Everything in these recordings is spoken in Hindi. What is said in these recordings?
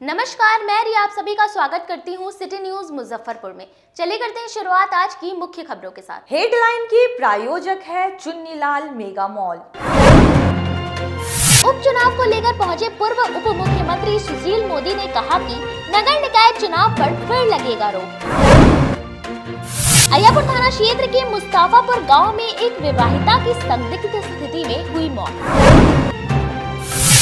नमस्कार, मैं रिया आप सभी का स्वागत करती हूँ सिटी न्यूज मुजफ्फरपुर में। चलिए करते हैं शुरुआत आज की मुख्य खबरों के साथ। हेडलाइन की प्रायोजक है चुन्नीलाल मेगा मॉल। उपचुनाव को लेकर पहुंचे पूर्व उप मुख्यमंत्री सुशील मोदी ने कहा कि नगर निकाय चुनाव पर फिर लगेगा रोक। अय्यापुर थाना क्षेत्र के मुस्ताफापुर गांव में एक विवाहिता की संदिग्ध स्थिति में हुई मौत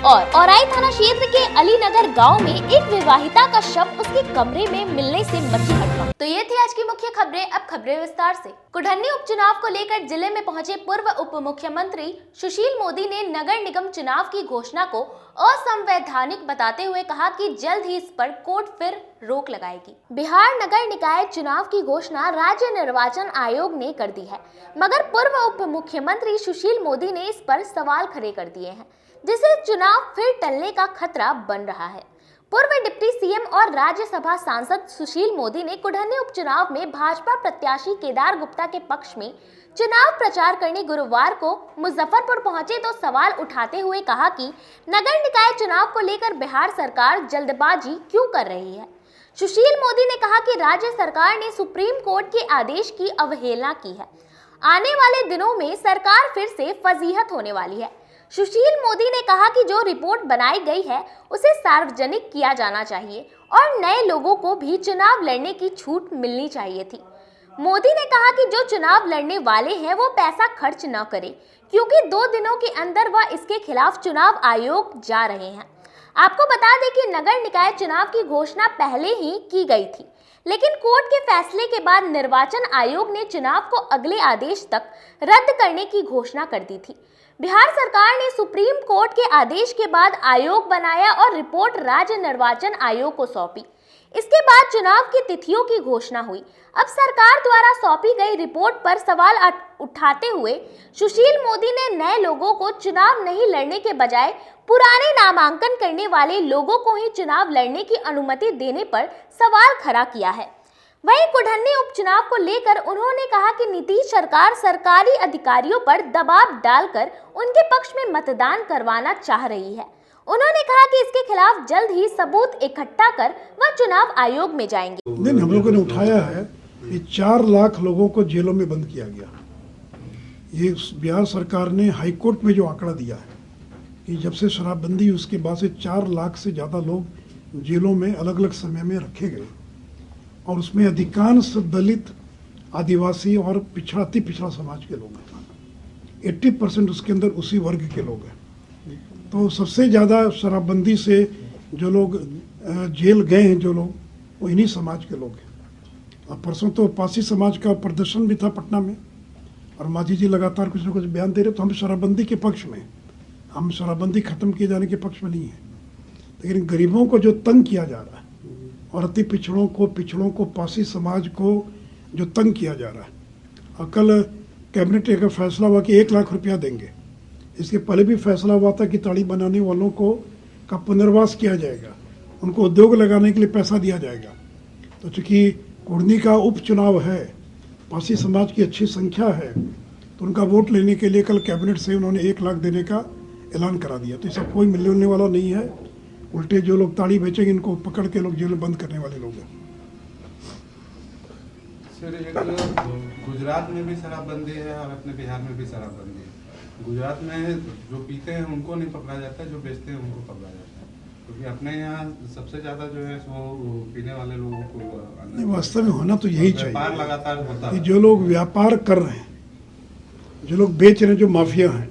और औराई थाना क्षेत्र के अलीनगर गांव में एक विवाहिता का शव उसके कमरे में मिलने से मची हड़कंप। तो ये थी आज की मुख्य खबरें। अब खबरें विस्तार से। कुढ़नी उपचुनाव को लेकर जिले में पहुंचे पूर्व उप मुख्यमंत्री सुशील मोदी ने नगर निगम चुनाव की घोषणा को असंवैधानिक बताते हुए कहा कि जल्द ही इस पर कोर्ट फिर रोक लगाएगी। बिहार नगर निकाय चुनाव की घोषणा राज्य निर्वाचन आयोग ने कर दी है, मगर पूर्व उप मुख्यमंत्री सुशील मोदी ने इस पर सवाल खड़े कर दिए हैं, जिससे चुनाव फिर टलने का खतरा बन रहा है। पूर्व डिप्टी सीएम और राज्यसभा सांसद सुशील मोदी ने कुढ़नी उपचुनाव में भाजपा प्रत्याशी केदार गुप्ता के पक्ष में चुनाव प्रचार करने गुरुवार को मुजफ्फरपुर पहुंचे तो सवाल उठाते हुए कहा कि नगर निकाय चुनाव को लेकर बिहार सरकार जल्दबाजी क्यों कर रही है। सुशील मोदी ने कहा कि राज्य सरकार ने सुप्रीम कोर्ट के आदेश की अवहेलना की है। आने वाले दिनों में सरकार फिर से फजीहत होने वाली है। सुशील मोदी ने कहा कि जो रिपोर्ट बनाई गई है उसे सार्वजनिक किया जाना चाहिए और नए लोगों को भी चुनाव लड़ने की छूट मिलनी चाहिए थी। मोदी ने कहा कि जो चुनाव लड़ने वाले हैं वो पैसा खर्च न करें, क्योंकि 2 दिनों के अंदर वह इसके खिलाफ चुनाव आयोग जा रहे हैं। आपको बता दें कि नगर निकाय चुनाव की घोषणा पहले ही की गई थी, लेकिन कोर्ट के फैसले के बाद निर्वाचन आयोग ने चुनाव को अगले आदेश तक रद्द करने की घोषणा कर दी थी। बिहार सरकार ने सुप्रीम कोर्ट के आदेश के बाद आयोग बनाया और रिपोर्ट राज्य निर्वाचन आयोग को सौंपी। इसके बाद चुनाव की तिथियों की घोषणा हुई। अब सरकार द्वारा सौंपी गई रिपोर्ट पर सवाल उठाते हुए सुशील मोदी ने नए लोगों को चुनाव नहीं लड़ने के बजाय पुराने नामांकन करने वाले लोगों को ही चुनाव लड़ने की अनुमति देने पर सवाल खड़ा किया है। वहीं कुढ़नी उपचुनाव को लेकर उन्होंने कहा कि नीतीश सरकार सरकारी अधिकारियों पर दबाव डालकर उनके पक्ष में मतदान करवाना चाह रही है। उन्होंने कहा कि इसके खिलाफ जल्द ही सबूत इकट्ठा कर वह चुनाव आयोग में जाएंगे। हम लोगों ने उठाया है कि 4 लाख लोगों को जेलों में बंद किया गया। ये बिहार सरकार ने हाईकोर्ट में जो आंकड़ा दिया है कि जब से शराबबंदी उसके बाद से 4 लाख से ज़्यादा लोग जेलों में अलग अलग समय में रखे गए, और उसमें अधिकांश दलित, आदिवासी और अति पिछड़ा समाज के लोग हैं। 80% उसके अंदर उसी वर्ग के लोग हैं। तो सबसे ज़्यादा शराबबंदी से जो लोग जेल गए हैं, जो लोग, वो इन्हीं समाज के लोग हैं। और परसों तो पासी समाज का प्रदर्शन भी था पटना में, और मांझी जी लगातार कुछ न कुछ बयान दे रहे। तो हम शराबबंदी के पक्ष में, हम शराबबंदी खत्म किए जाने के पक्ष में नहीं है, लेकिन गरीबों को जो तंग किया जा रहा है और अति पिछड़ों को पासी समाज को जो तंग किया जा रहा है। कल कैबिनेट का फैसला हुआ कि 1 लाख रुपया देंगे। इसके पहले भी फैसला हुआ था कि ताड़ी बनाने वालों को का पुनर्वास किया जाएगा, उनको उद्योग लगाने के लिए पैसा दिया जाएगा। तो चूँकि कुढ़नी का उपचुनाव है, पासी समाज की अच्छी संख्या है, तो उनका वोट लेने के लिए कल कैबिनेट से उन्होंने 1 लाख देने का ऐलान करा दिया। तो इसका कोई मिलने वाला नहीं है। उल्टे जो लोग ताड़ी बेचेंगे इनको पकड़ के लोग जेल में बंद करने वाले लोग हैं। सर, एक गुजरात में भी शराबबंदी है और अपने बिहार में भी शराबबंदी है। गुजरात में जो पीते हैं उनको नहीं पकड़ा जाता है, जो बेचते हैं उनको पकड़ा जाता है, क्योंकि अपने यहाँ सबसे ज्यादा जो है वो पीने वाले लोगों को। वास्तव में होना तो यही चाहिए। व्यापार लगातार होता है। जो लोग व्यापार कर रहे हैं, जो लोग बेच रहे हैं, जो माफिया हैं,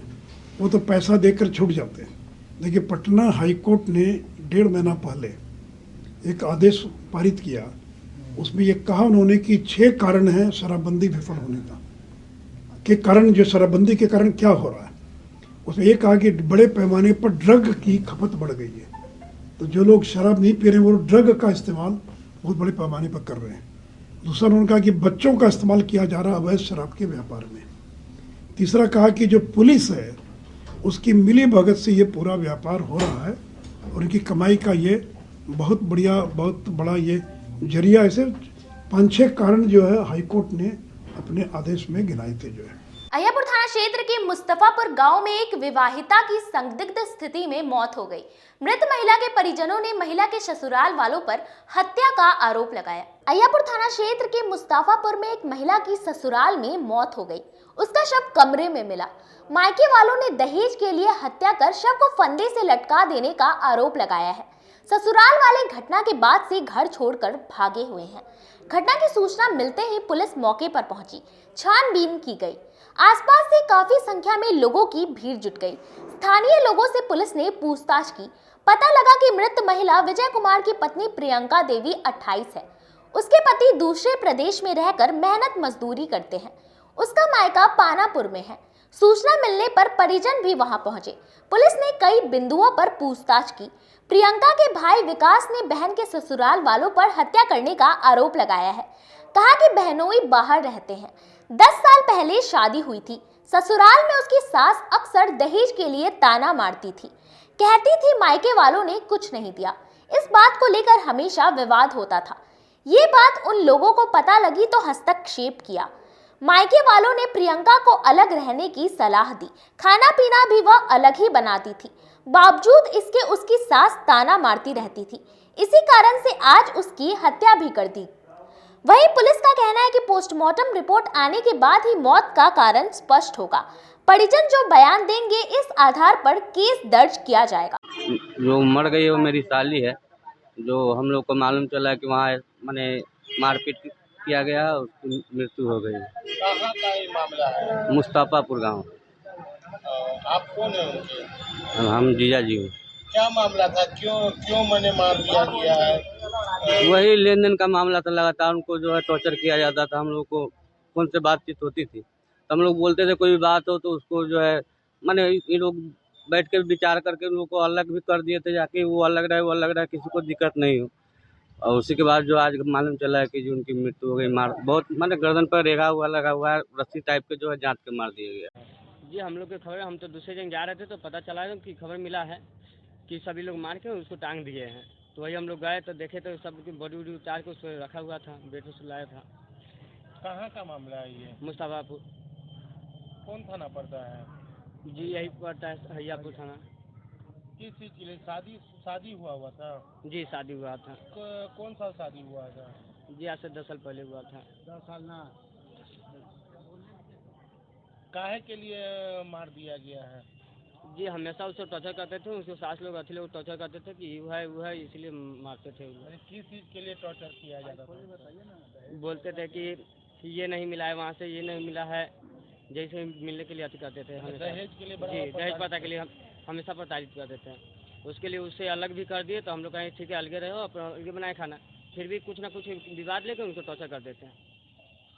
वो तो पैसा देकर छूट जाते हैं। देखिए, पटना हाईकोर्ट ने 1.5 महीना पहले एक आदेश पारित किया। उसमें ये कहा उन्होंने कि 6 कारण हैं शराबबंदी विफल होने का के कारण, जो शराबबंदी के कारण क्या हो रहा है। उसमें ये कहा कि बड़े पैमाने पर ड्रग की खपत बढ़ गई है। तो जो लोग शराब नहीं पी रहे हैं वो ड्रग का इस्तेमाल बहुत बड़े पैमाने पर कर रहे हैं। दूसरा उन्होंने कहा कि बच्चों का इस्तेमाल किया जा रहा है अवैध शराब के व्यापार में। तीसरा कहा कि जो पुलिस है उसकी मिली भगत से ये पूरा व्यापार हो रहा है और उनकी कमाई का ये बहुत बड़ा ये जरिया। ऐसे 5-6 कारण जो है हाईकोर्ट ने अपने आदेश में गिनाए थे। जो है अय्यापुर थाना क्षेत्र के मुस्तफापुर गांव में एक विवाहिता की संदिग्ध स्थिति में मौत हो गई। मृत महिला के परिजनों ने महिला के ससुराल वालों पर हत्या का आरोप लगाया। अय्यापुर थाना क्षेत्र के मुस्तफापुर में एक महिला की ससुराल में मौत हो गई। उसका शव कमरे में मिला। मायके वालों ने दहेज के लिए हत्या कर शव को फंदे से लटका देने का आरोप लगाया है। ससुराल वाले घटना के बाद से घर छोड़कर भागे हुए हैं। घटना की सूचना मिलते ही पुलिस मौके पर पहुंची, छानबीन की गई। आसपास से काफी संख्या में लोगों की भीड़ जुट गई। स्थानीय लोगों से पुलिस ने पूछताछ की। पता लगा कि मृत महिला विजय कुमार की पत्नी प्रियंका देवी 28 है। उसके पति दूसरे प्रदेश में रहकर मेहनत मजदूरी करते हैं। उसका मायका पानापुर में है। सूचना मिलने पर परिजन भी वहां पहुंचे। पुलिस ने कई बिंदुओं पर पूछताछ की। प्रियंका के भाई विकास ने बहन के ससुराल वालों पर हत्या करने का आरोप लगाया है। कहा कि बहनोई बाहर रहते हैं। 10 साल पहले शादी हुई थी। ससुराल में उसकी सास अक्सर दहेज के लिए ताना मारती थी। कहती थी मायके वालों ने कुछ नहीं दिया। इस बात को लेकर हमेशा विवाद होता था। ये बात उन लोगों को पता लगी तो हस्तक्षेप किया। मायके वालों ने प्रियंका को अलग रहने की सलाह दी। खाना पीना भी वह अलग ही बनाती थी। बावजूद इसके उसकी सास ताना मारती रहती थी। इसी कारण से आज उसकी हत्या भी कर दी। वहीं पुलिस का कहना है कि पोस्टमार्टम रिपोर्ट आने के बाद ही मौत का कारण स्पष्ट होगा। परिजन जो बयान देंगे इस आधार पर केस दर्ज किया जाएगा। जो मर गई है वो मेरी साली है। जो हम लोग को मालूम चला है कि वहाँ माने मारपीट किया गया, उसकी मृत्यु हो गई। कहाँ का ये मामला है? मुस्तफापुर गांव। आप कौन है उनके? हम जीजा जी हूँ। क्या मामला था? क्यों मैंने मार दिया गया है? वही लेन देन का मामला था। लगातार उनको जो है टॉर्चर किया जाता था। हम लोग को फोन से बातचीत होती थी तो हम लोग बोलते थे कोई भी बात हो तो उसको जो है माने ये लोग बैठ के विचार करके उन लोग को अलग भी कर दिए थे, जाके वो अलग रहे, किसी को दिक्कत नहीं हो। और उसी के बाद जो आज मालूम चला है कि जो उनकी मृत्यु हो गई। मार बहुत माने गर्दन पर रेगा हुआ लगा हुआ है, रस्सी टाइप के जो है जांच के मार दिया गया। जी हम लोग की खबर, हम तो दूसरे जगह जा रहे थे तो पता चला है कि खबर मिला है कि सभी लोग मार के उसको टांग दिए हैं। तो वही हम लोग गए तो देखे तो सब की बॉडी वॉडी उतार के उसको रखा हुआ था, बेड में सुलाया था। कहाँ का मामला है ये? मुस्तफापुर। कौन थाना पड़ता है? जी यही पड़ता है, अय्यापुर थाना। किस चीज़ के लिए? शादी हुआ था? जी शादी हुआ था। कौन सा शादी हुआ था? जी आज से 10 साल पहले हुआ था। 10 साल ना? काहे के लिए मार दिया गया है? जी हमेशा उसको टॉर्चर करते थे। उसके सास लोग अच्छे लोग टॉर्चर करते थे कि वो है इसलिए मारते थे। किस चीज़ के लिए टॉर्चर किया जाता था? बोलते थे कि ये नहीं मिला है, वहाँ से ये नहीं मिला है, जैसे मिलने के लिए अति करते थे। दहेज के लिए? जी दहेज पता के लिए हम हमेशा प्रताड़ित करते थे। उसके लिए उससे अलग भी कर दिए तो हम लोग कहें ठीक है अलगे रहो, अपना अलगे बनाए खाना। फिर भी कुछ ना कुछ विवाद लेकर उनको टॉर्चर कर देते हैं।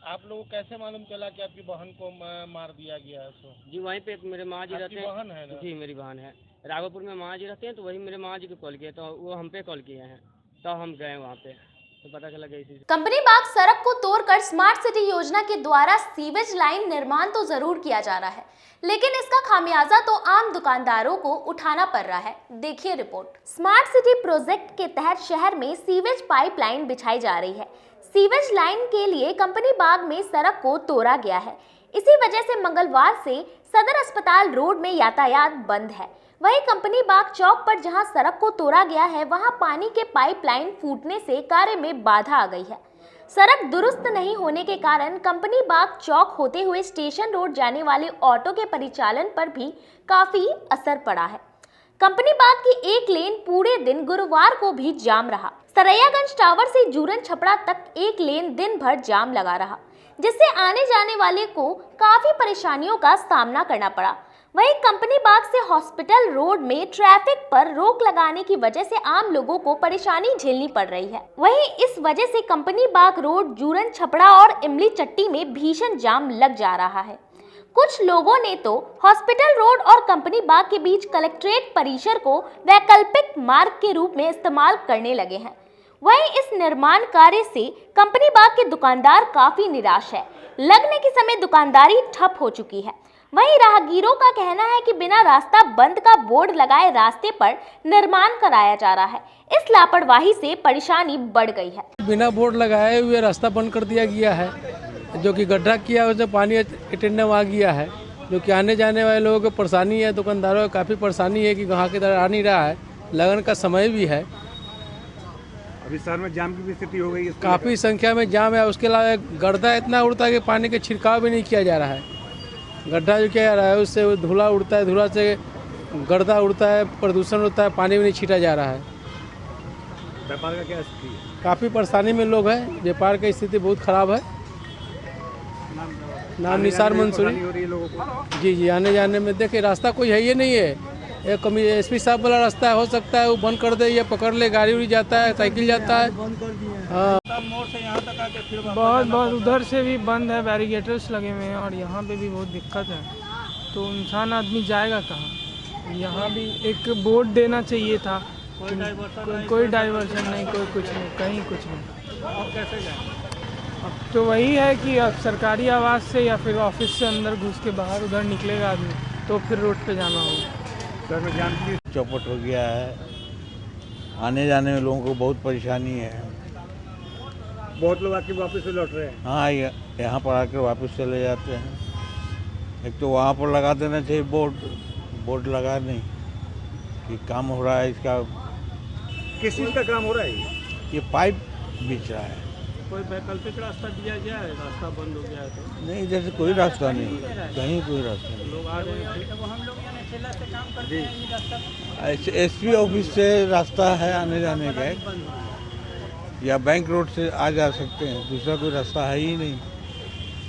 आप लोगों को कैसे मालूम चला कि आपकी बहन को मार दिया गया है? सो जी वहीं पे मेरे माँ जी रहते हैं। बहन है ना? जी मेरी बहन है। राघोपुर में माँ जी रहते हैं तो वही मेरे माँ जी को कॉल किया तो वो हम पे कॉल किए हैं तो हम गए वहाँ पे तो पता चला गया। इसी कंपनी बाग सड़क को तोड़कर स्मार्ट सिटी योजना के द्वारा सीवेज लाइन निर्माण तो जरूर किया जा रहा है, लेकिन इसका खामियाजा तो आम दुकानदारों को उठाना पड़ रहा है। देखिए रिपोर्ट। स्मार्ट सिटी प्रोजेक्ट के तहत शहर में सीवेज पाइपलाइन बिछाई जा रही है। सीवेज लाइन के लिए कंपनी बाग में सड़क को तोड़ा गया है। इसी वजह से मंगलवार से सदर अस्पताल रोड में यातायात बंद है। वहीं कंपनी बाग चौक पर जहां सड़क को तोड़ा गया है वहां पानी के पाइपलाइन फूटने से कार्य में बाधा आ गई है। सड़क दुरुस्त नहीं होने के कारण कंपनी बाग चौक होते हुए स्टेशन रोड जाने वाले ऑटो के परिचालन पर भी काफी असर पड़ा है। कंपनी बाग की एक लेन पूरे दिन गुरुवार को भी जाम रहा। सरैयागंज टावर से जूरन छपड़ा तक एक लेन दिन भर जाम लगा रहा, जिससे आने जाने वाले को काफी परेशानियों का सामना करना पड़ा। वहीं कंपनी बाग से हॉस्पिटल रोड में ट्रैफिक पर रोक लगाने की वजह से आम लोगों को परेशानी झेलनी पड़ रही है। वहीं इस वजह से कंपनी बाग रोड, जूरन छपड़ा और इमली चट्टी में भीषण जाम लग जा रहा है। कुछ लोगों ने तो हॉस्पिटल रोड और कंपनी बाग के बीच कलेक्ट्रेट परिसर को वैकल्पिक मार्ग के रूप में इस्तेमाल करने लगे हैं। वहीं इस निर्माण कार्य से कंपनी बाग के दुकानदार काफी निराश है। लगने के समय दुकानदारी ठप हो चुकी है। वहीं राहगीरों का कहना है कि बिना रास्ता बंद का बोर्ड लगाए रास्ते पर निर्माण कराया जा रहा है। इस लापरवाही से परेशानी बढ़ गई है। बिना बोर्ड लगाए हुए रास्ता बंद कर दिया गया है, जो कि गड्ढा किया उसमें पानी अटेंडम आ गया है जो कि आने जाने वाले लोगों को परेशानी है, दुकानदारों को काफ़ी परेशानी है कि वहाँ की तरह आ नहीं रहा है, लगन का समय भी है। अभी शहर में जाम की भी स्थिति हो गई है, काफ़ी संख्या में जाम है। उसके अलावा गड्ढा इतना उड़ता है कि पानी का छिड़काव भी नहीं किया जा रहा है। गड्ढा जो किया जा रहा है उससे धुला उड़ता है, धुला से गर्दा उड़ता है, प्रदूषण होता है, पानी भी नहीं छीटा जा रहा है। व्यापार का क्या स्थिति है? काफ़ी परेशानी में लोग हैं, व्यापार की स्थिति बहुत ख़राब है। नाम निसार मंसूरी। हो रही है लोगों को? जी, आने जाने में देखिए रास्ता कोई है ही नहीं है। एक एसपी साहब वाला रास्ता हो सकता है वो बंद कर दे, या पकड़ ले, गाड़ी उड़ी जाता है, साइकिल जाता है। हाँ, बहुत उधर से भी बंद है, बैरिकेड्स लगे हुए हैं और यहाँ पे भी बहुत दिक्कत है। तो इंसान आदमी जाएगा कहाँ? यहाँ भी एक बोर्ड देना चाहिए था। कोई डाइवर्शन नहीं, कोई कुछ नहीं, कहीं कुछ नहीं। और कैसे जाए? अब तो वही है कि अब सरकारी आवास से या फिर ऑफिस से अंदर घुस के बाहर उधर निकलेगा आदमी तो फिर रोड पे जाना होगा। शहर में जाम की चौपट हो गया है, आने जाने में लोगों को बहुत परेशानी है। बहुत लोग आके वापस से लौट रहे हैं। हाँ, यहाँ पर आकर वापस चले जाते हैं। एक तो वहाँ पर लगा देना चाहिए बोर्ड लगा नहीं कि काम हो रहा है इसका। किस चीज़ का काम हो रहा है? ये पाइप बिछ रहा है। कोई वैकल्पिक रास्ता दिया गया है? रास्ता बंद हो गया है तो नहीं, जैसे कोई रास्ता नहीं, कहीं कोई रास्ता नहीं। लोग आ रहे हैं। एसपी ऑफिस से रास्ता है आने जाने का, या बैंक रोड से आ जा सकते हैं, दूसरा कोई रास्ता है ही नहीं।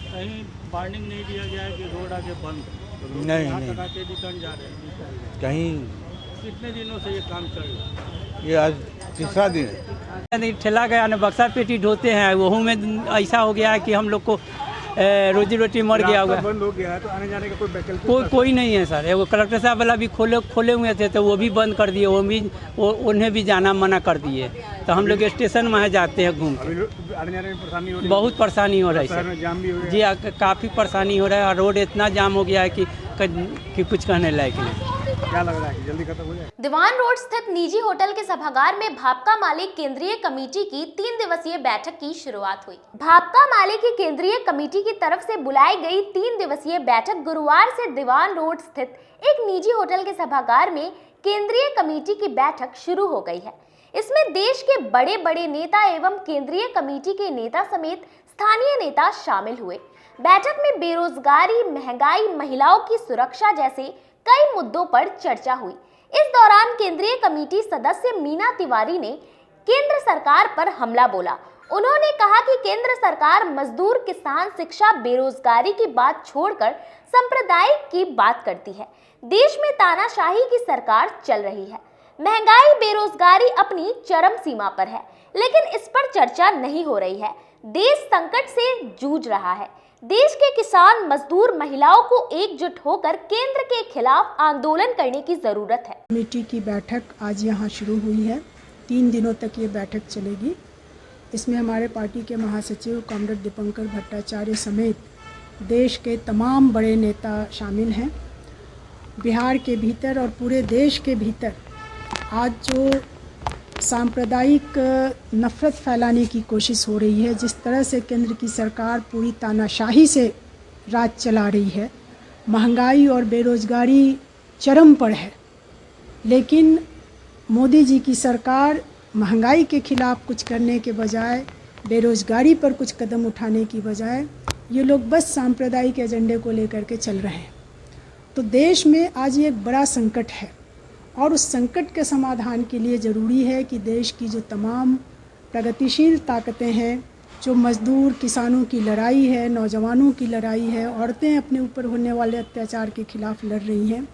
कहीं वार्निंग नहीं दिया गया है कि रोड आगे बंद? नहीं, रिटर्न जा रहे हैं कहीं। कितने दिनों से ये काम चल रहा है? ये आज तीसरा दिन है। ठेला गया ना, बक्सा पेटी ढोते हैं, वहाँ में ऐसा हो गया है कि हम लोग को रोजी रोटी मर गया हुआ। बंद हो गया है तो आने जाने का कोई वैकल्पिक कोई नहीं है सर। वो कलेक्टर साहब वाला भी खोले हुए थे तो वो भी बंद कर दिए, उन्हें भी जाना मना कर दिए। तो हम लोग स्टेशन में जाते हैं घूम के। आने जाने में परेशानी हो रही है? बहुत परेशानी हो रही है सर। जाम भी हो जी, काफ़ी परेशानी हो रहा है और रोड इतना जाम हो गया है कि कुछ कहने लायक नहीं। क्या लग रहा है कि जल्दी खत्म हो जाए? दीवान रोड स्थित निजी होटल के सभागार में भापका माले केंद्रीय कमेटी की 3 दिवसीय बैठक की शुरुआत हुई। भापका माले की केंद्रीय कमेटी की तरफ से बुलाई गई 3 दिवसीय बैठक गुरुवार से दीवान रोड स्थित एक निजी होटल के सभागार में केंद्रीय कमेटी की बैठक शुरू हो गई है। इसमें देश के बड़े बड़े नेता एवं केंद्रीय कमेटी के नेता समेत स्थानीय नेता शामिल हुए। बैठक में बेरोजगारी, महंगाई, महिलाओं की सुरक्षा जैसे कई मुद्दों पर चर्चा हुई। इस दौरान केंद्रीय कमेटी सदस्य मीना तिवारी ने केंद्र सरकार पर हमला बोला। उन्होंने कहा कि केंद्र सरकार मजदूर, किसान, शिक्षा, बेरोजगारी की बात छोड़कर सांप्रदायिक की बात करती है। देश में तानाशाही की सरकार चल रही है। महंगाई, बेरोजगारी अपनी चरम सीमा पर है, लेकिन इस पर चर्चा नहीं हो रही है। देश संकट से जूझ रहा है। देश के किसान, मजदूर, महिलाओं को एकजुट होकर केंद्र के खिलाफ आंदोलन करने की जरूरत है। कमेटी की बैठक आज यहाँ शुरू हुई है। 3 दिनों तक ये बैठक चलेगी। इसमें हमारे पार्टी के महासचिव कॉमरेड दीपंकर भट्टाचार्य समेत देश के तमाम बड़े नेता शामिल हैं। बिहार के भीतर और पूरे देश के भीतर आज जो सांप्रदायिक नफरत फैलाने की कोशिश हो रही है, जिस तरह से केंद्र की सरकार पूरी तानाशाही से राज चला रही है, महंगाई और बेरोजगारी चरम पर है, लेकिन मोदी जी की सरकार महंगाई के खिलाफ कुछ करने के बजाय, बेरोजगारी पर कुछ कदम उठाने की बजाय ये लोग बस सांप्रदायिक एजेंडे को लेकर के चल रहे हैं। तो देश में आज ये एक बड़ा संकट है और उस संकट के समाधान के लिए ज़रूरी है कि देश की जो तमाम प्रगतिशील ताकतें हैं, जो मज़दूर, किसानों की लड़ाई है, नौजवानों की लड़ाई है, औरतें अपने ऊपर होने वाले अत्याचार के खिलाफ लड़ रही हैं,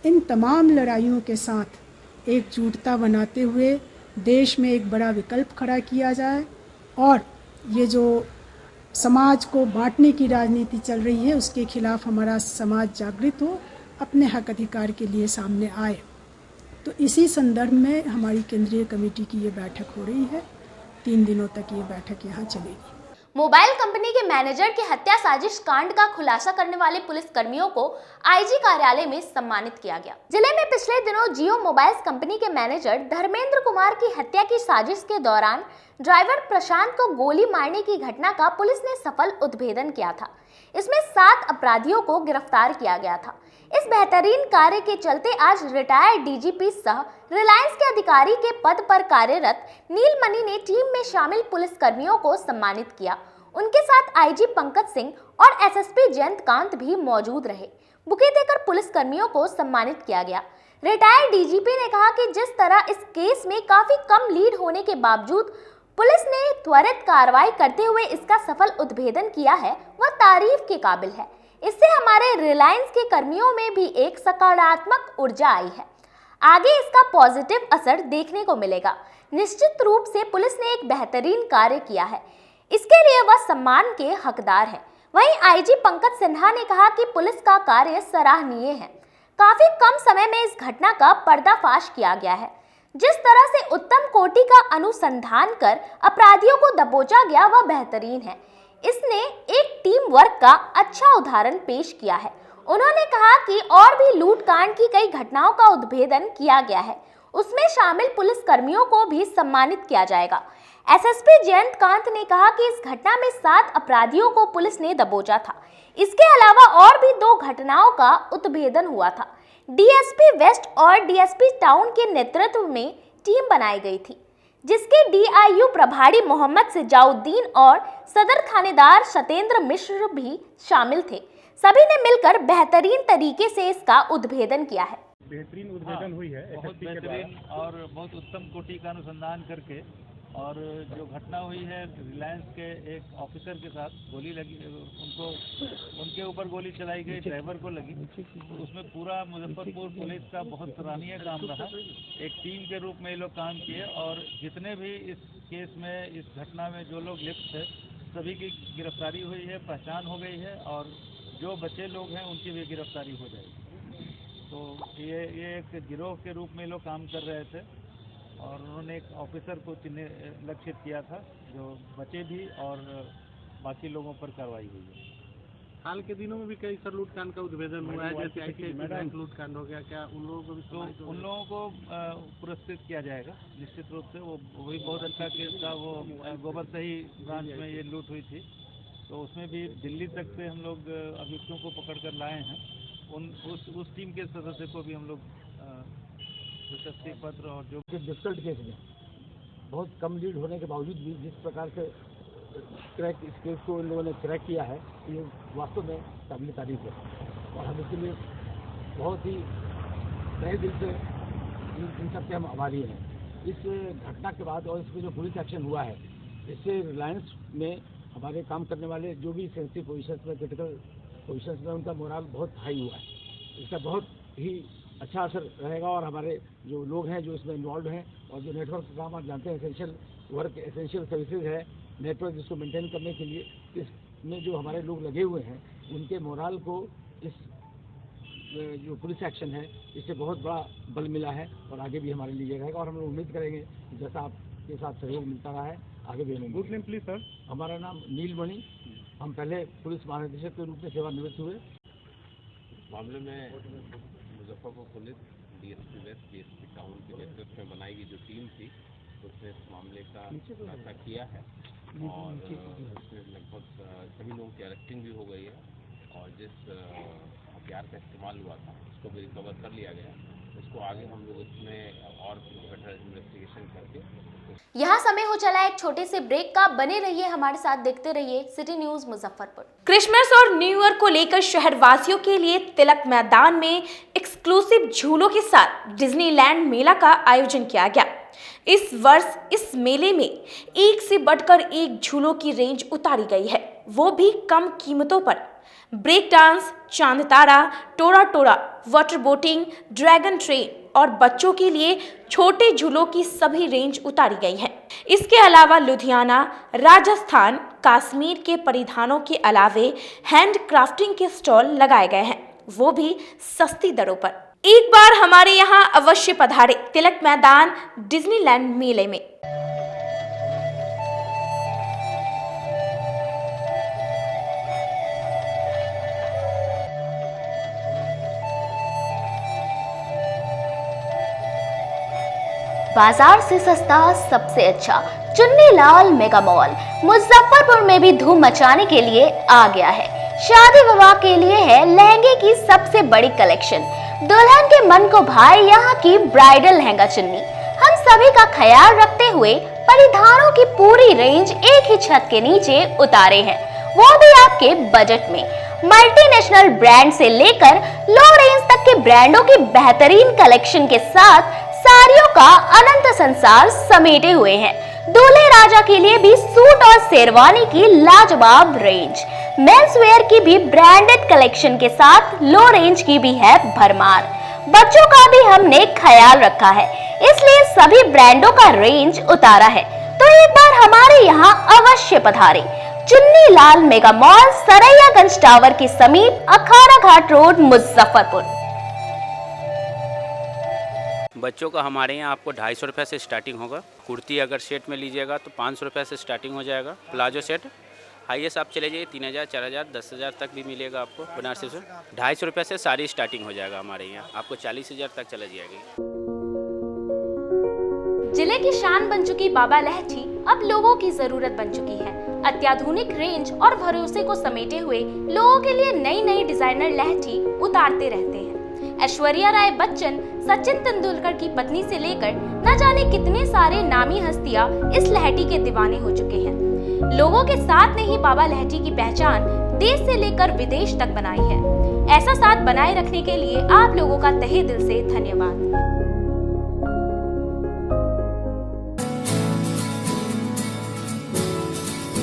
इन तमाम लड़ाइयों के साथ एकजुटता बनाते हुए देश में एक बड़ा विकल्प खड़ा किया जाए और ये जो समाज को बांटने की राजनीति चल रही है उसके खिलाफ हमारा समाज जागृत हो, अपने हक अधिकार के लिए सामने आए। तो इसी संदर्भ में हमारी केंद्रीय कमेटी की ये बैठक हो रही है। 3 दिनों तक ये बैठक यहाँ चलेगी। मोबाइल कंपनी के मैनेजर की हत्या साजिश कांड का खुलासा करने वाले पुलिस कर्मियों को आईजी कार्यालय में सम्मानित किया गया। जिले में पिछले दिनों जियो मोबाइल्स कंपनी के मैनेजर धर्मेंद्र कुमार की हत्या की साजिश के दौरान ड्राइवर प्रशांत को गोली मारने की घटना का पुलिस ने सफल उद्भेदन किया था। इसमें 7 अपराधियों को गिरफ्तार किया गया था। इस बेहतरीन कार्य के चलते आज रिटायर्ड डीजीपी सह रिलायंस के अधिकारी के पद पर कार्यरत नीलमणि ने टीम में शामिल पुलिसकर्मियों को सम्मानित किया। उनके साथ आईजी पंकज सिंह और एसएसपी जयंतकांत भी मौजूद रहे। बुके देकर पुलिसकर्मियों को सम्मानित किया गया। रिटायर्ड डीजीपी ने कहा कि जिस तरह इस केस में काफी कम लीड होने के बावजूद पुलिस ने त्वरित कार्रवाई करते हुए इसका सफल उद्भेदन किया है, वह तारीफ के काबिल है। इससे हमारे रिलायंस के कर्मियों में भी एक सकारात्मक ऊर्जा आई है। आगे इसका पॉजिटिव असर देखने को मिलेगा। निश्चित रूप से पुलिस ने एक बेहतरीन कार्य किया है, इसके लिए वह सम्मान के हकदार है। वहीं आईजी पंकज सिन्हा ने कहा कि पुलिस का कार्य सराहनीय है। काफी कम समय में इस घटना का पर्दाफाश किया गया है। जिस तरह से उत्तम कोटि का अनुसंधान कर अपराधियों को दबोचा गया वह बेहतरीन है। इसने एक टीम वर्क का अच्छा उदाहरण पेश किया है। उन्होंने कहा कि और भी लूटकांड की कई घटनाओं का उद्भेदन किया गया है, उसमें शामिल पुलिसकर्मियों को भी सम्मानित किया जाएगा। एसएसपी जयंतकांत ने कहा कि इस घटना में 7 अपराधियों को पुलिस ने दबोचा था। इसके अलावा और भी 2 घटनाओं का उद्भेदन हुआ था। डीएसपी वेस्ट और डीएसपी टाउन के नेतृत्व में टीम बनाई गई थी, जिसके डीआईयू प्रभारी मोहम्मद सिजाउद्दीन और सदर थानेदार सतेंद्र मिश्र भी शामिल थे। सभी ने मिलकर बेहतरीन तरीके से इसका उद्भेदन किया है। बेहतरीन उद्भेदन हुई है, बहुत बेहतरीन और बहुत उत्तम कोटि का अनुसंधान करके। और जो घटना हुई है रिलायंस के एक ऑफिसर के साथ गोली लगी, उनके ऊपर गोली चलाई गई, ड्राइवर को लगी, तो उसमें पूरा मुजफ्फरपुर पुलिस का बहुत सराहनीय काम रहा। एक टीम के रूप में ये लोग काम किए और जितने भी इस केस में, इस घटना में जो लोग लिप्त थे सभी की गिरफ्तारी हुई है, पहचान हो गई है और जो बचे लोग हैं उनकी भी गिरफ्तारी हो जाएगी। तो ये एक गिरोह के रूप में लोग काम कर रहे थे और उन्होंने एक ऑफिसर को लक्षित किया था, जो बचे भी और बाकी लोगों पर कार्रवाई हुई है। हाल के दिनों में भी कई सर लूटकांड का उद्भेदन हुआ है, जैसे कि बैंक लूटकांड हो गया, क्या उन लोगों को भी तो उन लोगों को पुरस्कृत किया जाएगा निश्चित रूप से। वो भी बहुत अच्छा केस था। वो गोबरसही ब्रांच में ये लूट हुई थी, तो उसमें भी दिल्ली तक से हम लोग अभियुक्तों को पकड़ कर लाए हैं। उस टीम के सदस्य को भी हम लोग प्रशस्ति पत्र और जो डिफिकल्ट केस में बहुत कम लीड होने के बावजूद भी जिस प्रकार से इस केस को इन लोगों ने क्रैक किया है, ये वास्तव में काबिल तारीफ है और हम इसके लिए बहुत ही तहे दिल से इन सबसे हम आभारी हैं। इस घटना के बाद और इसमें जो पुलिस एक्शन हुआ है, इससे रिलायंस में हमारे काम करने वाले जो भी सेंसिटिव पोजीशंस में, क्रिटिकल पोजीशंस में, उनका मोराल बहुत हाई हुआ है। इसका बहुत ही अच्छा असर रहेगा और हमारे जो लोग हैं जो इसमें इन्वॉल्व हैं और जो नेटवर्क का काम आप जानते हैं, एसेंशियल वर्क, एसेंशियल सर्विसेज है, नेटवर्क जिसको मेंटेन करने के लिए इसमें जो हमारे लोग लगे हुए हैं, उनके मोराल को इस जो पुलिस एक्शन है इससे बहुत बड़ा बल मिला है और आगे भी हमारे लिए रहेगा। और हम लोग उम्मीद करेंगे कि जैसा आपके साथ सहयोग मिलता रहा है आगे भी हमें। Good name please sir. हमारा नाम नीलमणि, हम पहले पुलिस महानिदेशक के रूप में सेवानिवृत्त हुए। मामले में Muzaffarpur police DSP west, DSP town के नेतृत्व में बनाई गई जो टीम थी उसने इस मामले का खुलासा किया है और उसमें लगभग सभी लोगों की अरेस्टिंग भी हो गई है और जिस हथियार का इस्तेमाल हुआ था उसको भी रिकवर कर लिया गया। उसको आगे हम लोग इसमें और बेटर इन्वेस्टिगेशन करके। यहाँ समय हो चला एक छोटे से ब्रेक का। बने रहिए हमारे साथ, देखते रहिए सिटी न्यूज मुजफ्फरपुर। क्रिसमस और न्यू ईयर को लेकर शहरवासियों के लिए तिलक मैदान में एक्सक्लूसिव झूलों के साथ डिज्नीलैंड मेला का आयोजन किया गया। इस वर्ष इस मेले में एक से बढ़कर एक झूलों की रेंज उतारी गई है, वो भी कम कीमतों पर। ब्रेक डांस, चांद तारा, टोरा टोरा, वाटर बोटिंग, ड्रैगन ट्रेन और बच्चों के लिए छोटे झूलों की सभी रेंज उतारी गई है। इसके अलावा लुधियाना, राजस्थान, कश्मीर के परिधानों के अलावे हैंड क्राफ्टिंग के स्टॉल लगाए गए हैं, वो भी सस्ती दरों पर। एक बार हमारे यहाँ अवश्य पधारे तिलक मैदान डिज्नीलैंड मेले में। बाजार से सस्ता सबसे अच्छा चुन्नीलाल मेगा मॉल मुजफ्फरपुर में भी धूम मचाने के लिए आ गया है। शादी विवाह के लिए है लहंगे की सबसे बड़ी कलेक्शन। दुल्हन के मन को भाए यहाँ की ब्राइडल लहंगा चुन्नी। हम सभी का ख्याल रखते हुए परिधानों की पूरी रेंज एक ही छत के नीचे उतारे हैं, वो भी आपके बजट में। मल्टीनेशनल ब्रांड से लेकर लो रेंज तक के ब्रांडों की बेहतरीन कलेक्शन के साथ साड़ियों का अनंत संसार समेटे हुए हैं। दूल्हे राजा के लिए भी सूट और शेरवानी की लाजवाब रेंज, मेंस वेयर की भी ब्रांडेड कलेक्शन के साथ लो रेंज की भी है भरमार। बच्चों का भी हमने ख्याल रखा है, इसलिए सभी ब्रांडों का रेंज उतारा है। तो एक बार हमारे यहाँ अवश्य पधारें। Chunni Lal mega mall, Saraiyaganj tower के समीप, अखाड़ा घाट रोड, मुजफ्फरपुर। बच्चों का हमारे यहाँ आपको 250 रुपये से स्टार्टिंग होगा। कुर्ती अगर सेट में लीजिएगा तो 500 रुपये से स्टार्टिंग हो जाएगा। प्लाजो सेट हाईएस्ट आप चले जाइए 3000, 4000, 10,000 तक भी मिलेगा आपको। बनारसी से 250 रुपये से सारी स्टार्टिंग हो जाएगा हमारे यहाँ, आपको 40,000 तक चला जाएगी। जिले की शान बन चुकी बाबा लहठी अब लोगों की जरूरत बन चुकी है। अत्याधुनिक रेंज और भरोसे को समेटे हुए लोगों के लिए नई नई डिजाइनर लहठी उतारते रहते हैं। ऐश्वर्या राय बच्चन, सचिन तेंदुलकर की पत्नी से लेकर न जाने कितने सारे नामी हस्तियां इस लहठी के दीवाने हो चुके हैं। लोगों के साथ ने ही बाबा लहठी की पहचान देश से लेकर विदेश तक बनाई है। ऐसा साथ बनाए रखने के लिए आप लोगों का तहे दिल से धन्यवाद।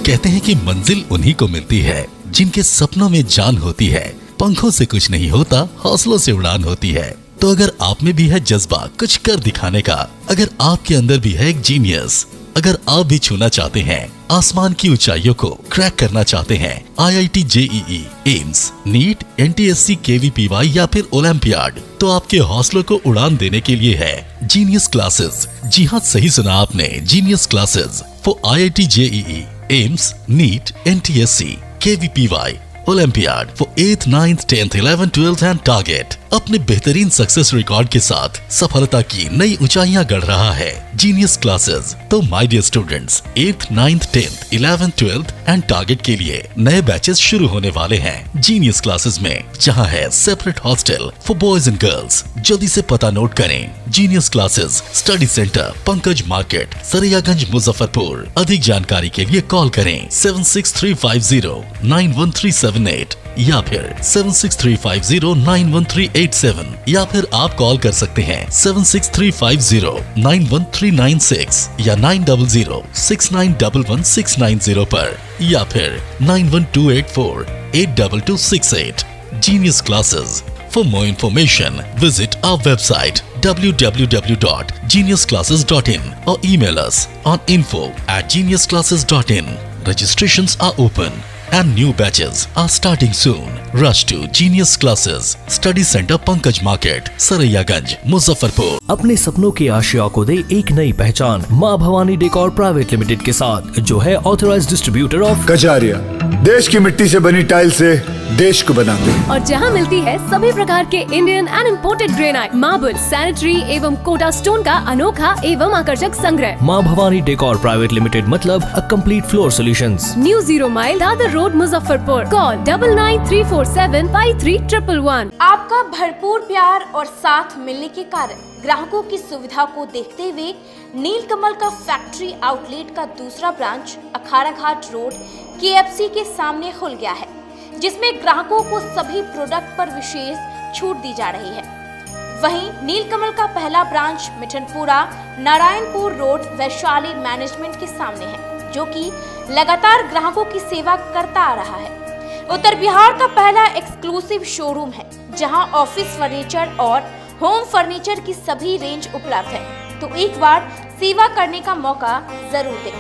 कहते हैं कि मंजिल उन्हीं को मिलती है जिनके सपनों में जान होती है। पंखों से कुछ नहीं होता, हौसलों से उड़ान होती है। तो अगर आप में भी है जज्बा कुछ कर दिखाने का, अगर आपके अंदर भी है एक जीनियस, अगर आप भी छूना चाहते हैं आसमान की ऊंचाइयों को, क्रैक करना चाहते हैं IIT JEE, AIIMS, NEET, NTSC, KVPY या फिर ओलंपियाड, तो आपके हौसलों को उड़ान देने के लिए है जीनियस क्लासेस। जी हाँ, सही सुना आपने, genius classes for IIT JEE, AIIMS, NEET, NTSC, KVPY, olympiad for 8th, 9th, 10th, 11th, 12th and target. अपने बेहतरीन सक्सेस रिकॉर्ड के साथ सफलता की नई ऊंचाइयां गढ़ रहा है जीनियस क्लासेस। तो my dear students, 8th, 9th, 10th, 11th, 12th and target के लिए नए बैचेस शुरू होने वाले हैं जीनियस क्लासेस में, जहां है separate hostel for boys and girls. जल्दी से पता नोट करें। Genius classes, study centre, Pankaj market, Saraiyaganj, Muzaffarpur. अधिक जानकारी के लिए कॉल करें 763509138 या फिर 763509138 या फिर आप कॉल कर सकते हैं 76350913996 या 9006911690 पर या फिर 9128482268। Genius Classes. For more information, visit our website www.geniusclasses.in or email us on info@geniusclasses.in. Registrations are open and new batches are starting soon. Rush to Genius Classes, Study Center, Pankaj Market, Saraiyaganj, Muzaffarpur. अपने सपनों की आशिया को दे एक नई पहचान माँ भवानी डेकोर प्राइवेट लिमिटेड के साथ, जो है ऑथराइज्ड डिस्ट्रीब्यूटर ऑफ कजारिया। देश की मिट्टी से बनी टाइल से देश को बनाते हैं। और जहां मिलती है सभी प्रकार के Indian and imported granite, marble, sanitary एवं कोटा स्टोन का अनोखा एवं आकर्षक संग्रह। माँ भवानी डेकोर प्राइवेट लिमिटेड मतलब a complete floor solutions. New 0 mile Dadar road, Muzaffarpur. Call 9934753111। आपका भरपूर प्यार और साथ मिलने के कारण ग्राहकों की सुविधा को देखते हुए नीलकमल का फैक्ट्री आउटलेट का दूसरा ब्रांच अखाड़ा घाट रोड KFC के सामने खुल गया है, जिसमें ग्राहकों को सभी प्रोडक्ट पर विशेष छूट दी जा रही है। वहीं नीलकमल का पहला branch Mithanpura Narayanpur road Vaishali management के सामने है, जो कि लगातार ग्राहकों की सेवा करता आ रहा है। उत्तर बिहार का पहला एक्सक्लूसिव शोरूम है, जहां ऑफिस फर्नीचर और होम फर्नीचर की सभी रेंज उपलब्ध है। तो एक बार सेवा करने का मौका जरूर दें।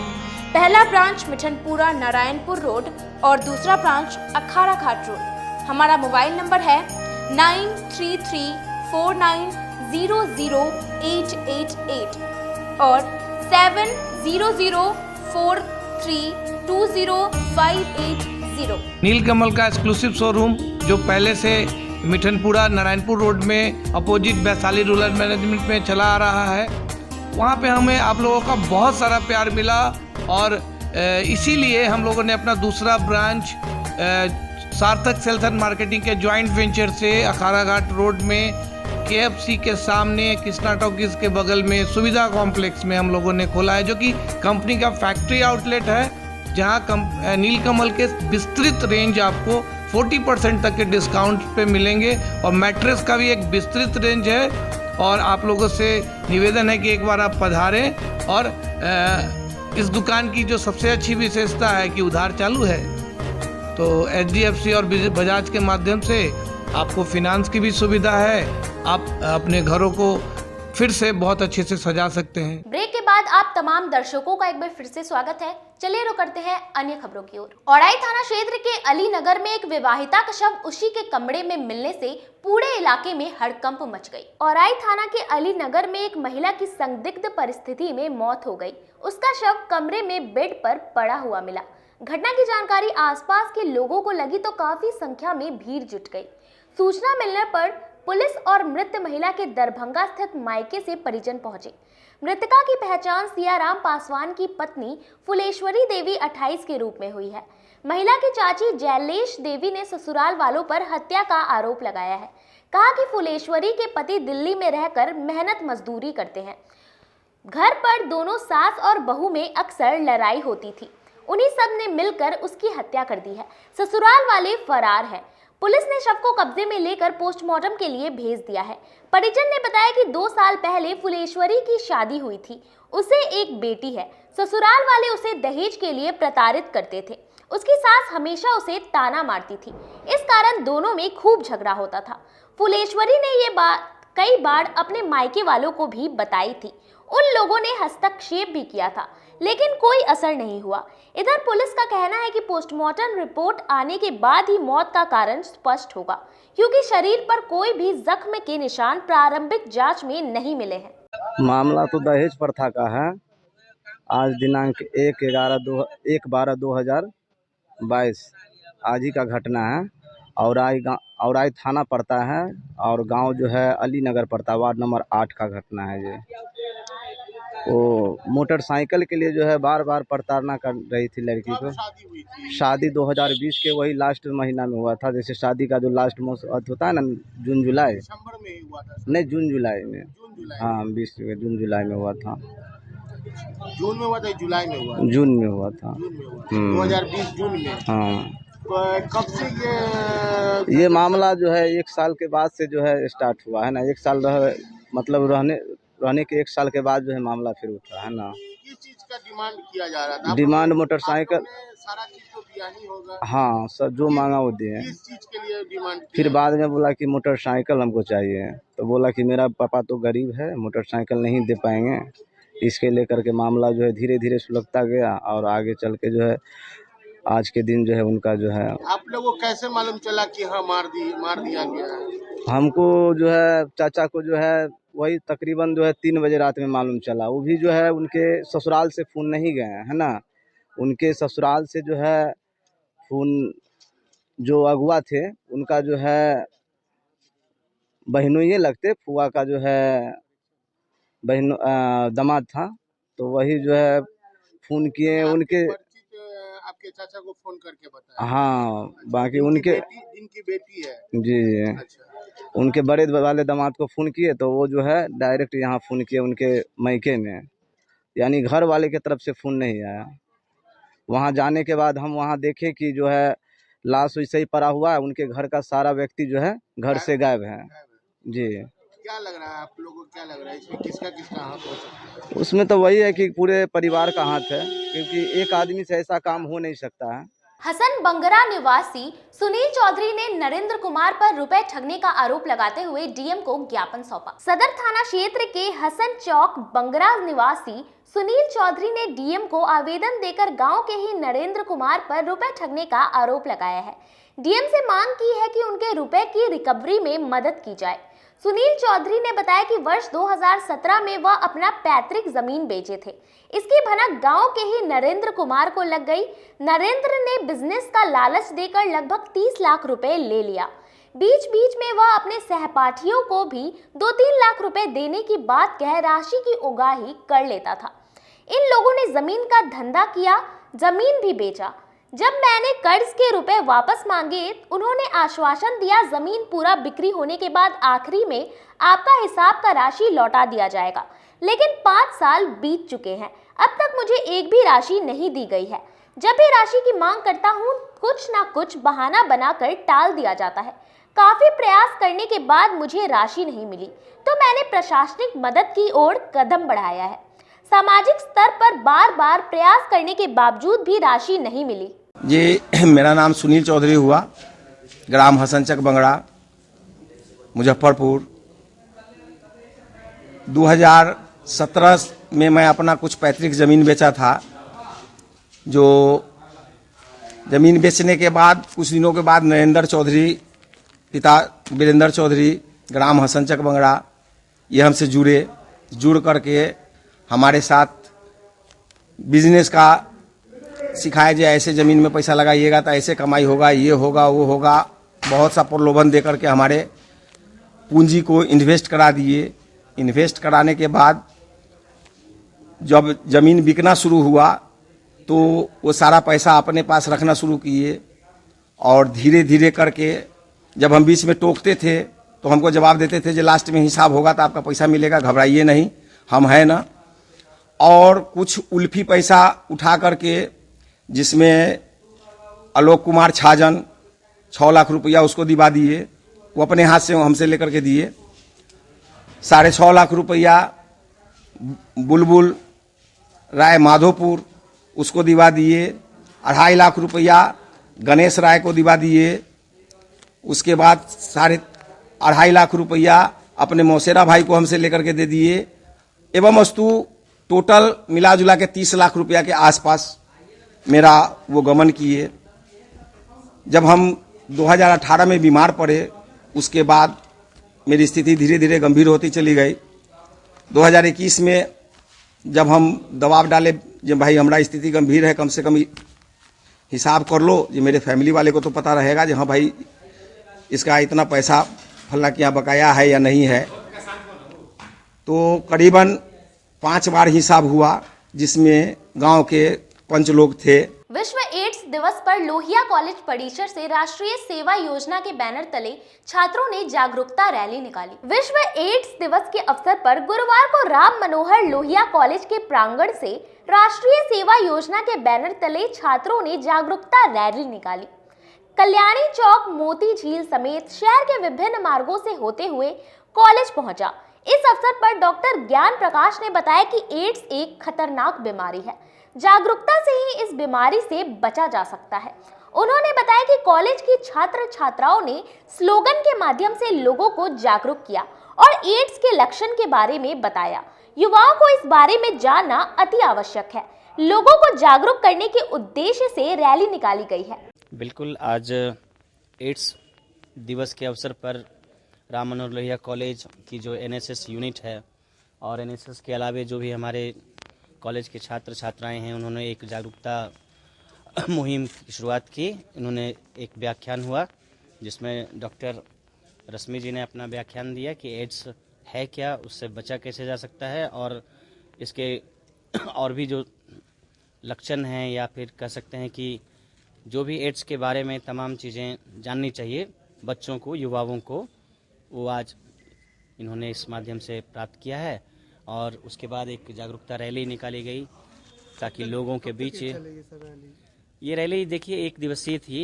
पहला ब्रांच मिठनपुरा नारायणपुर रोड और दूसरा ब्रांच अखाड़ा घाट रोड। हमारा मोबाइल नंबर है 9334900888 और 7004320580। नीलकमल का एक्सक्लूसिव शोरूम जो पहले से मिठनपुरा नारायणपुर रोड में अपोजिट वैशाली रूरल मैनेजमेंट में चला आ रहा है, वहाँ पे हमें आप लोगों का बहुत सारा प्यार मिला और इसीलिए हम लोगों ने अपना दूसरा ब्रांच सार्थक सेल्स एंड मार्केटिंग के ज्वाइंट वेंचर से अखाड़ा घाट रोड में KFC के सामने कृष्णा टॉकीज के बगल में सुविधा कॉम्प्लेक्स में हम लोगों ने खोला है, जो कि कंपनी का फैक्ट्री आउटलेट है, जहां नीलकमल के विस्तृत रेंज आपको 40% तक के डिस्काउंट पे मिलेंगे और मैट्रेस का भी एक विस्तृत रेंज है। और आप लोगों से निवेदन है कि एक बार आप पधारें। और इस दुकान की जो सबसे अच्छी विशेषता है कि उधार चालू है, तो HDFC और बजाज के माध्यम से आपको फिनांस की भी सुविधा है। आप अपने घरों को फिर से बहुत अच्छे से सजा सकते हैं। ब्रेक के बाद आप तमाम दर्शकों का एक बार फिर से स्वागत है। चलिए रुक करते हैं अन्य खबरों की ओर। औराई थाना क्षेत्र के अली नगर में एक विवाहिता का शव उसी के कमरे में मिलने से पूरे इलाके में हड़कंप मच गई। औराई थाना के अली नगर में एक महिला की संदिग्ध परिस्थिति में मौत हो गई। उसका शव कमरे में बेड पर पड़ा हुआ मिला। घटना की जानकारी आसपास के लोगों को लगी तो काफी संख्या में भीड़ जुट गई। सूचना मिलने पर पुलिस और मृत महिला के दरभंगा स्थित मायके से परिजन पहुंचे। मृतका की पहचान सियाराम पासवान की पत्नी फुलेश्वरी देवी 28 के रूप में हुई है। महिला की चाची जैलेश देवी ने ससुराल वालों पर हत्या का आरोप लगाया है। कहा कि फुलेश्वरी के पति दिल्ली में रहकर मेहनत मजदूरी करते हैं। घर पर दोनों सास और बहू में अक्सर लड़ाई होती थी। उन्हीं सब ने मिलकर उसकी हत्या कर दी है। ससुराल वाले फरार हैं। पुलिस ने शव को कब्जे में लेकर पोस्टमार्टम के लिए भेज दिया है। परिजन ने बताया कि 2 साल पहले फुलेश्वरी की शादी हुई थी। उसे एक बेटी है। ससुराल वाले उसे दहेज के लिए प्रताड़ित करते थे। उसकी सास हमेशा उसे ताना मारती थी। इस कारण दोनों में खूब झगड़ा होता था। फुलेश्वरी ने ये बात कई बार अपने मायके वालों को भी बताई थी। उन लोगों ने हस्तक्षेप भी किया था, लेकिन कोई असर नहीं हुआ। इधर पुलिस का कहना है कि पोस्टमार्टम रिपोर्ट आने के बाद ही मौत का कारण स्पष्ट होगा, क्योंकि शरीर पर कोई भी जख्म के निशान प्रारंभिक जांच में नहीं मिले हैं। मामला तो दहेज प्रथा का है। आज दिनांक 1/12/2022 आज ही का घटना है। औराई थाना पड़ता है और गांव जो है अली नगर पड़ता है, वार्ड नंबर 8 का घटना है ये। वो मोटरसाइकिल के लिए जो है बार बार प्रताड़ना कर रही थी लड़की को। शादी 2020 के वही लास्ट महीना में हुआ था। जैसे शादी का जो लास्ट मंथ होता है ना, जून जुलाई नहीं, जून जुलाई में, हाँ 20 जून जुलाई में हुआ था। जून में हुआ था, जुलाई में हुआ, जून में हुआ था, 2020 जून में। हाँ, कब से ये मामला जो है 1 साल के बाद से जो है स्टार्ट हुआ है ना। 1 साल मतलब रहने के 1 साल के बाद जो है मामला फिर उठा है ना। किस चीज का डिमांड किया जा रहा था? डिमांड मोटरसाइकिल, सारा चीज तो दिया ही होगा। हाँ सर, जो मांगा वो दिए। किस चीज के लिए डिमांड? फिर बाद में बोला कि मोटरसाइकिल हमको चाहिए, तो बोला कि मेरा पापा तो गरीब है, मोटरसाइकिल नहीं दे पाएंगे। इसके लेकर के मामला जो है धीरे धीरे सुलगता गया और आगे चल के जो है आज के दिन जो है उनका जो है। आप लोगों को कैसे मालूम चला कि हाँ मार दिया गया है? हमको जो है चाचा को जो है वही तकरीबन जो है 3 बजे रात में मालूम चला। वो भी जो है उनके ससुराल से फ़ोन नहीं गए है ना। उनके ससुराल से जो है फ़ोन जो अगुआ थे उनका जो है बहनोई लगते, फुआ का जो है बहन दामाद था, तो वही जो है फ़ोन किए उनके। आपके चाचा को फोन करके बताया? हाँ, बाकी उनके इनकी बेटी है। जी। अच्छा। उनके बड़े वाले दामाद को फ़ोन किए तो वो जो है डायरेक्ट यहाँ फ़ोन किए उनके मायके में, यानी घर वाले की तरफ से फ़ोन नहीं आया। वहाँ जाने के बाद हम वहाँ देखे कि जो है लाश वैसे ही पड़ा हुआ है। उनके घर का सारा व्यक्ति जो है घर से गायब है। जी। क्या लग रहा है आप लोगों को, क्या लग रहा है इसमें किसका हाथ हो सकता है? उसमें तो वही है कि पूरे परिवार का हाथ है, क्योंकि एक आदमी से ऐसा काम हो नहीं सकता है। हसन बंगरा निवासी सुनील चौधरी ने नरेंद्र कुमार पर रुपए ठगने का आरोप लगाते हुए डीएम को ज्ञापन सौंपा। सदर थाना क्षेत्र के हसन चौक बंगरा निवासी सुनील चौधरी ने डीएम को आवेदन देकर गांव के ही नरेंद्र कुमार पर रुपए ठगने का आरोप लगाया है। डीएम से मांग की है कि उनके रुपए की रिकवरी में मदद की जाए। सुनील चौधरी ने बताया कि वर्ष 2017 में वह अपना पैतृक जमीन बेचे थे। इसकी भनक गांव के ही नरेंद्र कुमार को लग गई। नरेंद्र ने बिजनेस का लालच देकर लगभग 30 लाख रुपए ले लिया। बीच बीच में वह अपने सहपाठियों को भी 2-3 लाख रुपए देने की बात कह राशि की उगाही कर लेता था। इन लोगों ने जमीन का धंधा किया, जमीन भी बेचा। जब मैंने कर्ज के रुपए वापस मांगे, उन्होंने आश्वासन दिया जमीन पूरा बिक्री होने के बाद आखिरी में आपका हिसाब का राशि लौटा दिया जाएगा। लेकिन 5 साल बीत चुके हैं, अब तक मुझे एक भी राशि नहीं दी गई है। जब भी राशि की मांग करता हूँ, कुछ ना कुछ बहाना बनाकर टाल दिया जाता है। काफी प्रयास करने के बाद मुझे राशि नहीं मिली, तो मैंने प्रशासनिक मदद की ओर कदम बढ़ाया है। सामाजिक स्तर पर बार बार प्रयास करने के बावजूद भी राशि नहीं मिली। जी, मेरा नाम सुनील चौधरी हुआ, ग्राम हसनचक बंगड़ा, मुजफ्फरपुर। 2017 में मैं अपना कुछ पैतृक ज़मीन बेचा था। जो ज़मीन बेचने के बाद कुछ दिनों के बाद नरेंद्र चौधरी, पिता वीरेंद्र चौधरी, ग्राम हसनचक बंगड़ा, ये हमसे जुड़ करके हमारे साथ बिजनेस का सिखाया जाए, ऐसे ज़मीन में पैसा लगाइएगा तो ऐसे कमाई होगा, ये होगा, वो होगा। बहुत सा प्रलोभन दे करके हमारे पूंजी को इन्वेस्ट करा दिए। इन्वेस्ट कराने के बाद जब ज़मीन बिकना शुरू हुआ तो वो सारा पैसा अपने पास रखना शुरू किए, और धीरे धीरे करके जब हम बीच में टोकते थे तो हमको जवाब देते थे जो लास्ट में हिसाब होगा तो आपका पैसा मिलेगा, घबराइए नहीं, हम हैं ना। और कुछ उल्फी पैसा उठा करके, जिसमें आलोक कुमार छाजन 6 लाख रुपया उसको दिवा दिए, वो अपने हाथ से हमसे लेकर के दिए। 6.5 लाख रुपया बुलबुल राय माधोपुर उसको दिवा दिए। 2.5 लाख रुपया गणेश राय को दिवा दिए। उसके बाद 2.5 लाख रुपया अपने मौसेरा भाई को हमसे लेकर के दे दिए। एवं वस्तु टोटल मिला जुला के 30 लाख रुपया के आसपास मेरा वो गमन किए। जब हम 2018 में बीमार पड़े, उसके बाद मेरी स्थिति धीरे धीरे गंभीर होती चली गई। 2021 में जब हम दबाव डाले, जब भाई हमारा स्थिति गंभीर है, कम से कम हिसाब कर लो, ये मेरे फैमिली वाले को तो पता रहेगा कि हाँ भाई इसका इतना पैसा फलना के यहाँ बकाया है या नहीं है। तो करीबन 5 बार हिसाब हुआ, जिसमें गांव के पंच लोग थे। विश्व एड्स दिवस पर लोहिया कॉलेज परिसर से राष्ट्रीय सेवा योजना के बैनर तले छात्रों ने जागरूकता रैली निकाली। विश्व एड्स दिवस के अवसर पर गुरुवार को राम मनोहर लोहिया कॉलेज के प्रांगण से राष्ट्रीय सेवा योजना के बैनर तले छात्रों ने जागरूकता रैली निकाली। कल्याणी चौक, मोती झील समेत शहर के विभिन्न मार्गों से होते हुए कॉलेज पहुंचा। इस अवसर पर डॉक्टर ज्ञान प्रकाश ने बताया कि एड्स एक खतरनाक बीमारी है, जागरूकता से ही इस बीमारी से बचा जा सकता है। उन्होंने बताया कि कॉलेज की छात्र छात्राओं ने स्लोगन के माध्यम से लोगों को जागरूक किया और एड्स के लक्षण के बारे में बताया। युवाओं को इस बारे में जानना अति आवश्यक है। लोगों को जागरूक करने के उद्देश्य से रैली निकाली गई है। बिल्कुल, आज एड्स दिवस के अवसर पर राम मनोहर लोहिया कॉलेज की जो एनएसएस यूनिट है और एनएसएस के अलावा जो भी हमारे कॉलेज के छात्र छात्राएं हैं, उन्होंने एक जागरूकता मुहिम की शुरुआत की। उन्होंने एक व्याख्यान हुआ जिसमें डॉक्टर रश्मि जी ने अपना व्याख्यान दिया कि एड्स है क्या, उससे बचा कैसे जा सकता है, और इसके और भी जो लक्षण हैं या फिर कह सकते हैं कि जो भी एड्स के बारे में तमाम चीज़ें जाननी चाहिए बच्चों को, युवाओं को, वो आज इन्होंने इस माध्यम से प्राप्त किया है। और उसके बाद एक जागरूकता रैली निकाली गई ताकि लोगों के बीच ये रैली, देखिए, 1 दिवसीय थी।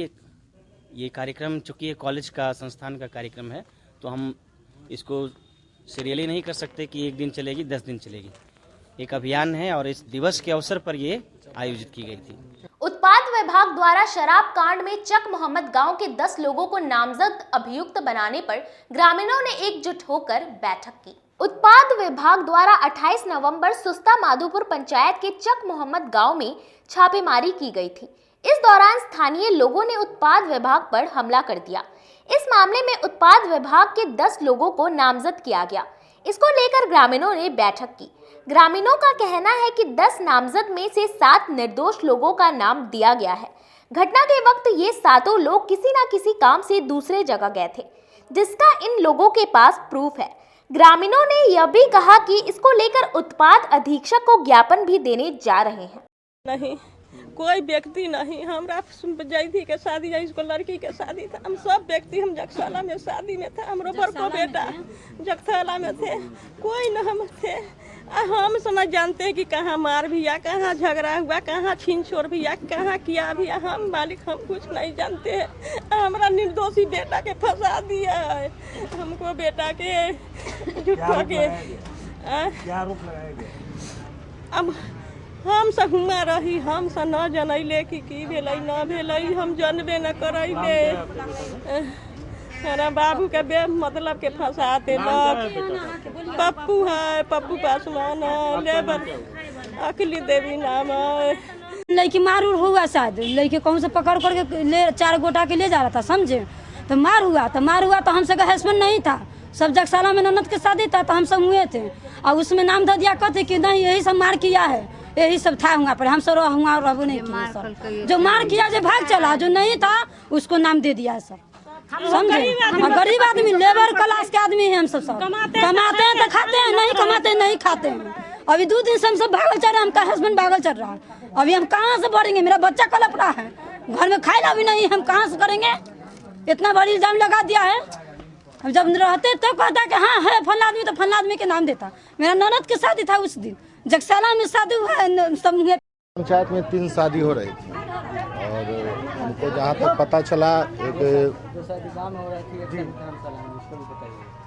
ये कार्यक्रम चूँकि ये कॉलेज का, संस्थान का कार्यक्रम है, तो हम इसको सीरियली नहीं कर सकते कि 1 दिन चलेगी, 10 दिन चलेगी। एक अभियान है और इस दिवस के अवसर पर ये आयोजित की गई थी। उत्पाद विभाग द्वारा शराब कांड में चक मोहम्मद गांव के 10 लोगों को नामजद अभियुक्त बनाने पर ग्रामीणों ने एकजुट होकर बैठक की। उत्पाद विभाग द्वारा 28 नवंबर सुस्ता माधोपुर पंचायत के चक मोहम्मद गांव में छापेमारी की गई थी। इस दौरान स्थानीय लोगों ने उत्पाद विभाग पर हमला कर दिया। इस मामले में उत्पाद विभाग के 10 लोगों को नामजद किया गया। इसको लेकर ग्रामीणों ने बैठक की। ग्रामीणों का कहना है कि 10 नामजद में से 7 निर्दोष लोगों का नाम दिया गया है। घटना के वक्त ये 7 लोग किसी न किसी काम से दूसरे जगह गए थे, जिसका इन लोगों के पास प्रूफ है। ग्रामीणों ने यह भी कहा कि इसको लेकर उत्पाद अधीक्षक को ज्ञापन भी देने जा रहे हैं। नहीं, कोई व्यक्ति नहीं। हमरा जैदी के शादी है, इसको लड़की के शादी था, हम सब व्यक्ति हम जगसाला में शादी में था, हमरो बड़को बेटा जगसाला में थे, कोई न हम थे। हम समझ जानते हैं कि कहाँ मार भी या कहाँ झगड़ा हुआ, कहाँ छीन छोड़ भी या कहाँ किया भी, हम मालिक हम कुछ नहीं जानते हैं। हमारा निर्दोषी बेटा के फंसा दिया है, हमको बेटा के झूठो के क्या आरोप लगाया गया? अब हम सब हुआ रही, हम सब न जनैले कि की भेलै न भेलै, हम जानबे न करैले। मेरा बाबू के बे मतलब के फंसा देलक। पप्पू है, पप्पू पासवान है, लेबर अखिली देवी नाम है। लड़की मार हुआ शायद, लड़की कहूँ से पकड़ करके ले 4 गोटा के ले जा रहा था, समझे? तो मार हुआ तो हमसे का हस्बैंड नहीं था, सब जगसाला में ननद के शादी था, तो हम सब हुए थे। और उसमें नाम धर दिया कहते कि नहीं यही सब मार किया है, यही सब था वहाँ पर, हम सब वहाँ रहबो नहीं किया सर। जो मार किया जो भाग चला, जो नहीं था उसको नाम दे दिया सर, समझे? गरीब आदमी, लेबर क्लास के आदमी है हम सब कमाते हैं तो खाते हैं, नहीं कमाते नहीं खाते हैं। अभी 2 दिन से हम सब भागल चल रहे हैं, हमका हस्बैंड भागल चल रहा है, अभी हम कहाँ से बढ़ेंगे? मेरा बच्चा कलप रहा है, घर में खाएला भी नहीं, हम कहाँ से करेंगे? इतना बड़ी इल्जाम लगा दिया है। अब जब रहते तो कहता कि हाँ है फला आदमी, तो फला आदमी के नाम देता। मेरा ननद के शादी था उस दिन, जगसाला में शादी हुआ सब हुए। पंचायत में 3 शादी हो रही थी और हमको जहाँ तक पता चला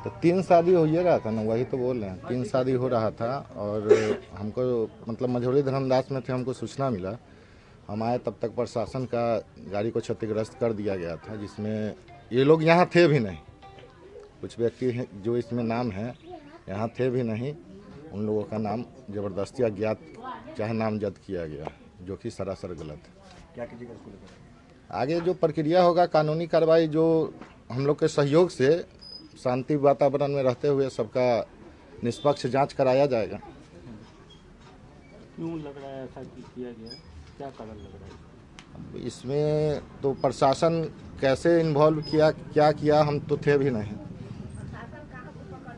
तो 3 शादी हो ही रहा था ना, वही तो बोल रहे हैं, 3 शादी हो रहा था। और हमको मतलब मझौली धर्मदास में थे, हमको सूचना मिला, हम आए तब तक प्रशासन का गाड़ी को क्षतिग्रस्त कर दिया गया था, जिसमें ये लोग यहाँ थे भी नहीं, कुछ व्यक्ति हैं जो इसमें नाम है यहाँ थे भी नहीं, उन लोगों का नाम जबरदस्ती अज्ञात चाहे नामजद किया गया, जो कि सरासर गलत है। क्या कीजिएगा इसको लेकर? आगे जो प्रक्रिया होगा, कानूनी कार्रवाई जो हम लोग के सहयोग से शांति वातावरण में रहते हुए सबका निष्पक्ष जांच कराया जाएगा। क्यों लग रहा है ऐसा किया गया, क्या कारण लग रहा है? इसमें तो प्रशासन कैसे इन्वॉल्व किया, क्या किया, हम तो थे भी नहीं,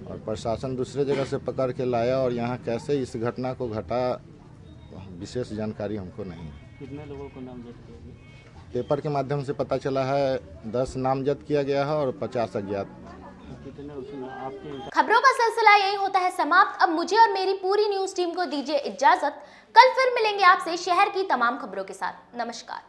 और प्रशासन दूसरे जगह से पकड़ के लाया और यहाँ कैसे इस घटना को घटा, विशेष जानकारी हमको नहीं। कितने लोगों को नामजद किया गया? पेपर के माध्यम से पता चला है 10 नामजद किया गया है और 50 अज्ञात। खबरों का सिलसिला यही होता है समाप्त। अब मुझे और मेरी पूरी न्यूज टीम को दीजिए इजाजत। कल फिर मिलेंगे आपसे शहर की तमाम खबरों के साथ। नमस्कार।